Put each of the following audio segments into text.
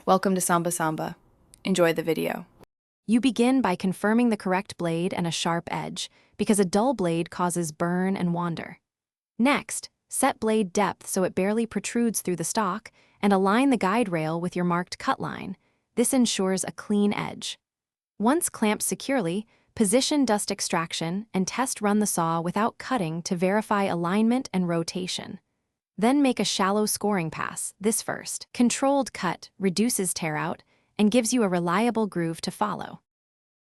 Welcome to Samba Samba. Enjoy the video. You begin by confirming the correct blade and a sharp edge, because a dull blade causes burn and wander. Next, set blade depth so it barely protrudes through the stock, and align the guide rail with your marked cut line. This ensures a clean edge. Once clamped securely, position dust extraction and test run the saw without cutting to verify alignment and rotation. Then make a shallow scoring pass, this first. Controlled cut reduces tear out and gives you a reliable groove to follow.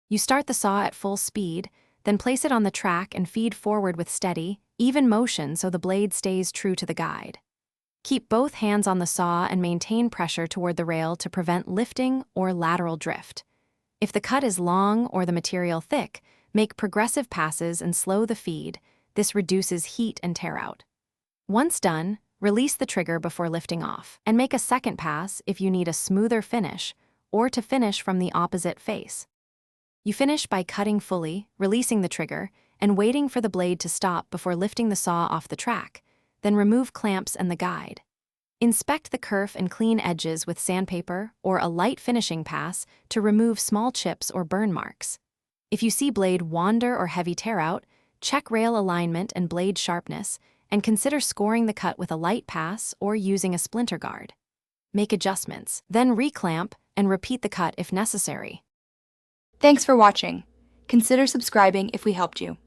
You start the saw at full speed, then place it on the track and feed forward with steady, even motion so the blade stays true to the guide. Keep both hands on the saw and maintain pressure toward the rail to prevent lifting or lateral drift. If the cut is long or the material thick, make progressive passes and slow the feed. This reduces heat and tear out. Once done, release the trigger before lifting off, and make a second pass if you need a smoother finish or to finish from the opposite face. You finish by cutting fully, releasing the trigger, and waiting for the blade to stop before lifting the saw off the track, then remove clamps and the guide. Inspect the kerf and clean edges with sandpaper or a light finishing pass to remove small chips or burn marks. If you see blade wander or heavy tear out, check rail alignment and blade sharpness, and consider scoring the cut with a light pass or using a splinter guard. Make adjustments, then reclamp and repeat the cut if necessary. Thanks for watching. Consider subscribing if we helped you.